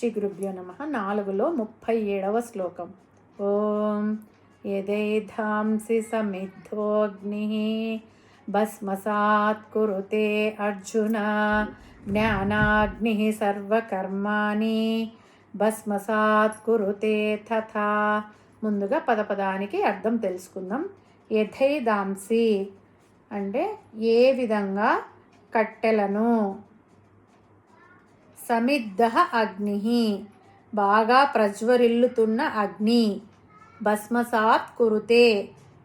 శ్రీ గురుభ్యో నమః. 4లో 37వ శ్లోకం. ఓం యదేధాంసి సమిద్ధోగ్నిః భస్మసాత్ కురుతే అర్జున జ్ఞానాగ్నిః సర్వకర్మాణి భస్మసాత్ కురుతే తథా. ముందుగా పదపదానికి అర్థం తెలుసుకుందాం. యథైదాంసి అంటే ఏ విధంగా కట్టెలను, సమిద్ధ అగ్ని బాగా ప్రజ్వరిల్లుతున్న అగ్ని, భస్మసాత్ కురుతే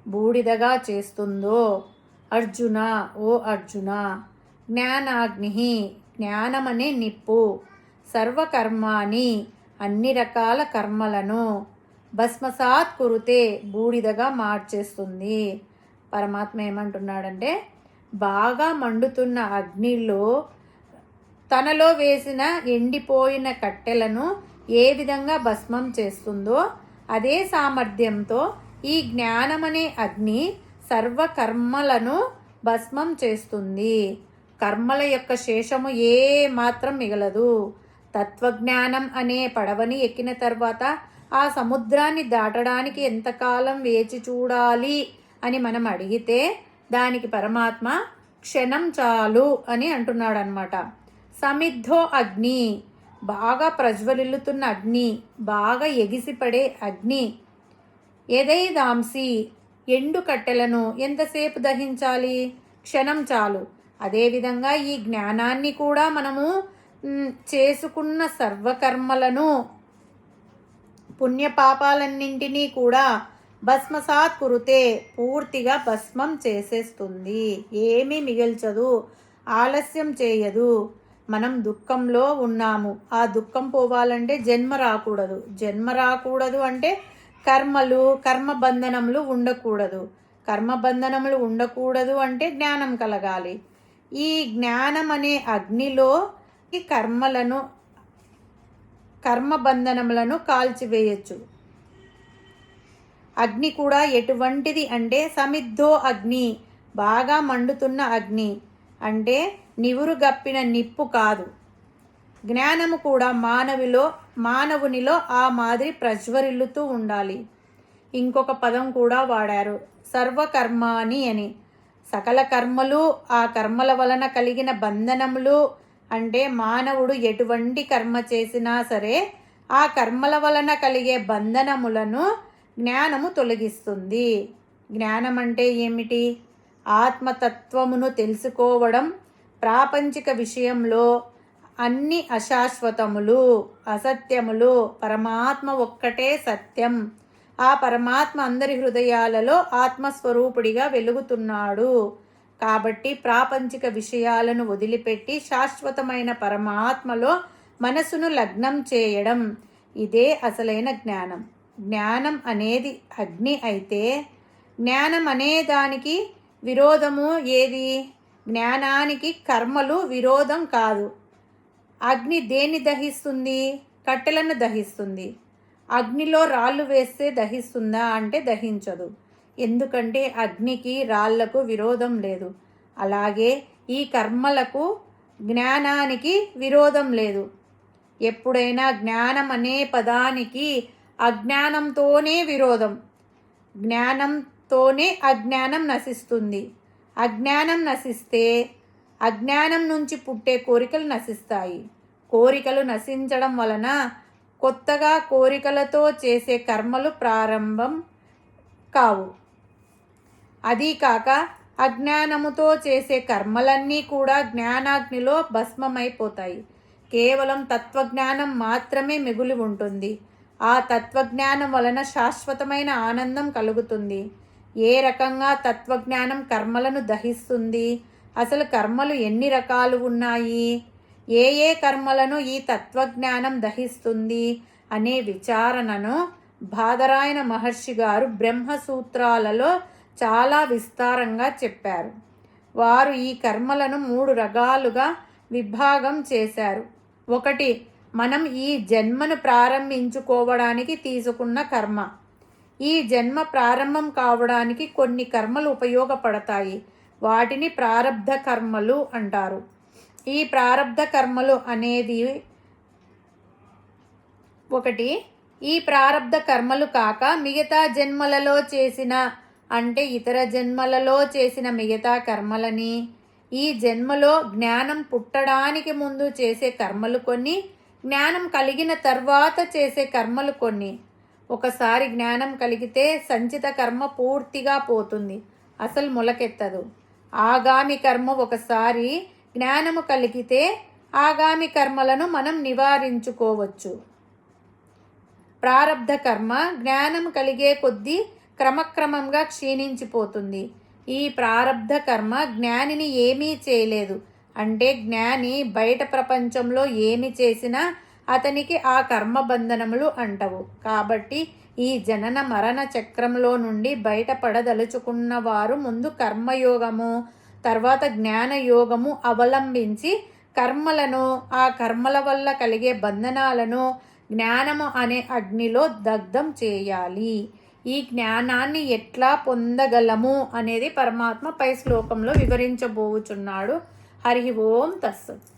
బూడిదగా చేస్తుందో, అర్జున ఓ అర్జున, జ్ఞానాగ్ని జ్ఞానమనే నిప్పు, సర్వకర్మాని అన్ని రకాల కర్మలను, భస్మసాత్ కురుతే బూడిదగా మార్చేస్తుంది. పరమాత్మ ఏమంటున్నాడంటే, బాగా మండుతున్న అగ్నిలో తనలో వేసిన ఎండిపోయిన కట్టెలను ఏ విధంగా భస్మం చేస్తుందో అదే సామర్థ్యంతో ఈ జ్ఞానమనే అగ్ని సర్వకర్మలను భస్మం చేస్తుంది. కర్మల యొక్క శేషము ఏ మాత్రం మిగలదు. తత్వజ్ఞానం అనే పడవని ఎక్కిన తర్వాత ఆ సముద్రాన్ని దాటడానికి ఎంతకాలం వేచి చూడాలి అని మనం అడిగితే దానికి పరమాత్మ క్షణం చాలు అని అంటున్నాడు అన్నమాట. సమిద్ధో అగ్ని బాగా ప్రజ్వలిల్లుతున్న అగ్ని, బాగా ఎగిసిపడే అగ్ని. యథైదాంసి ఎండు కట్టెలను ఎంతసేపు దహించాలి? క్షణం చాలు. అదేవిధంగా ఈ జ్ఞానాన్ని కూడా మనము చేసుకున్న సర్వకర్మలను, పుణ్యపాపాలన్నింటినీ కూడా భస్మసాత్ కురుతే పూర్తిగా భస్మం చేసేస్తుంది. ఏమీ మిగిల్చదు, ఆలస్యం చేయదు. మనం దుఃఖంలో ఉన్నాము, ఆ దుఃఖం పోవాలంటే జన్మ రాకూడదు. జన్మ రాకూడదు అంటే కర్మలు, కర్మబంధనములు ఉండకూడదు. కర్మబంధనములు ఉండకూడదు అంటే జ్ఞానం కలగాలి. ఈ జ్ఞానం అనే అగ్నిలో ఈ కర్మబంధనములను కాల్చివేయచ్చు. అగ్ని కూడా ఎటువంటిది అంటే సమిద్ధో అగ్ని బాగా మండుతున్న అగ్ని అంటే నివురు గప్పిన నిప్పు కాదు. జ్ఞానము కూడా మానవునిలో ఆ మాదిరి ప్రజ్వరిల్లుతూ ఉండాలి. ఇంకొక పదం కూడా వాడారు, సర్వకర్మాని అని. సకల కర్మలు, ఆ కర్మల వలన కలిగిన బంధనములు అంటే మానవుడు ఎటువంటి కర్మ చేసినా సరే ఆ కర్మల వలన కలిగే బంధనములను జ్ఞానము తొలగిస్తుంది. జ్ఞానం అంటే ఏమిటి? ఆత్మతత్వమును తెలుసుకోవడం. ప్రాపంచిక విషయంలో అన్ని అశాశ్వతములు, అసత్యములు, పరమాత్మ ఒక్కటే సత్యం. ఆ పరమాత్మ అందరి హృదయాలలో ఆత్మస్వరూపుడిగా వెలుగుతున్నాడు. కాబట్టి ప్రాపంచిక విషయాలను వదిలిపెట్టి శాశ్వతమైన పరమాత్మలో మనసును లగ్నం చేయడం, ఇదే అసలైన జ్ఞానం. జ్ఞానం అనేది అగ్ని అయితే జ్ఞానం అనేదానికి విరోధము ఏది? జ్ఞానానికి కర్మలు విరోధం కాదు. అగ్ని దేన్ని దహిస్తుంది? కట్టెలను దహిస్తుంది. అగ్నిలో రాళ్ళు వేస్తే దహిస్తుందా అంటే దహించదు. ఎందుకంటే అగ్నికి రాళ్లకు విరోధం లేదు. అలాగే ఈ కర్మలకు జ్ఞానానికి విరోధం లేదు. ఎప్పుడైనా జ్ఞానం అనే పదానికి అజ్ఞానంతోనే విరోధం. జ్ఞానంతోనే అజ్ఞానం నశిస్తుంది. అజ్ఞానం నశిస్తే అజ్ఞానం నుంచి పుట్టే కోరికలు నశిస్తాయి. కోరికలు నశించడం వలన కొత్తగా కోరికలతో చేసే కర్మలు ప్రారంభం కావు. అదీ కాక అజ్ఞానముతో చేసే కర్మలన్నీ కూడా జ్ఞానాగ్నిలో భస్మమైపోతాయి. కేవలం తత్వజ్ఞానం మాత్రమే మిగులి ఉంటుంది. ఆ తత్వజ్ఞానం వలన శాశ్వతమైన ఆనందం కలుగుతుంది. ఏ రకంగా తత్వజ్ఞానం కర్మలను దహిస్తుంది? అసలు కర్మలు ఎన్ని రకాలు ఉన్నాయి? ఏ ఏ కర్మలను ఈ తత్వజ్ఞానం దహిస్తుంది అనే విచారణను బాదరాయణ మహర్షి గారు బ్రహ్మసూత్రాలలో చాలా విస్తారంగా చెప్పారు. వారు ఈ కర్మలను 3 రకాలుగా విభాగం చేశారు. ఒకటి, మనం ఈ జన్మను ప్రారంభించుకోవడానికి తీసుకున్న కర్మ. ఈ జన్మ ప్రారంభం కావడానికి కొన్ని కర్మలు ఉపయోగపడతాయి. వాటిని ప్రారబ్ధ కర్మలు అంటారు. ఈ ప్రారబ్ధ కర్మలు అనేది ఒకటి, ఈ ప్రారబ్ధ కర్మలు కాక మిగతా జన్మలలో చేసిన అంటే ఇతర జన్మలలో చేసిన మిగతా కర్మలని, ఈ జన్మలో జ్ఞానం పుట్టడానికి ముందు చేసే కర్మలు కొన్ని, జ్ఞానం కలిగిన తర్వాత చేసే కర్మలు కొన్ని. ఒకసారి జ్ఞానం కలిగితే సంచిత కర్మ పూర్తిగా పోతుంది, అసలు మొలకెత్తదు. ఆగామి కర్మ ఒకసారి జ్ఞానము కలిగితే ఆగామి కర్మలను మనం నివారించుకోవచ్చు. ప్రారబ్ధ కర్మ జ్ఞానం కలిగే కొద్దీ క్రమక్రమంగా క్షీణించిపోతుంది. ఈ ప్రారబ్ధ కర్మ జ్ఞానిని ఏమీ చేయలేదు. అంటే జ్ఞాని బయట ప్రపంచంలో ఏమి చేసినా అతనికి ఆ కర్మబంధనములు అంటవు. కాబట్టి ఈ జనన మరణ చక్రంలో నుండి బయటపడదలుచుకున్న వారు ముందు కర్మయోగము, తర్వాత జ్ఞానయోగము అవలంబించి కర్మలను, ఆ కర్మల వల్ల కలిగే బంధనాలను జ్ఞానము అనే అగ్నిలో దగ్ధం చేయాలి. ఈ జ్ఞానాన్ని ఎట్లా పొందగలము అనేది పరమాత్మ పై శ్లోకంలో వివరించబోచున్నాడు. హరి ఓం తస్సత్.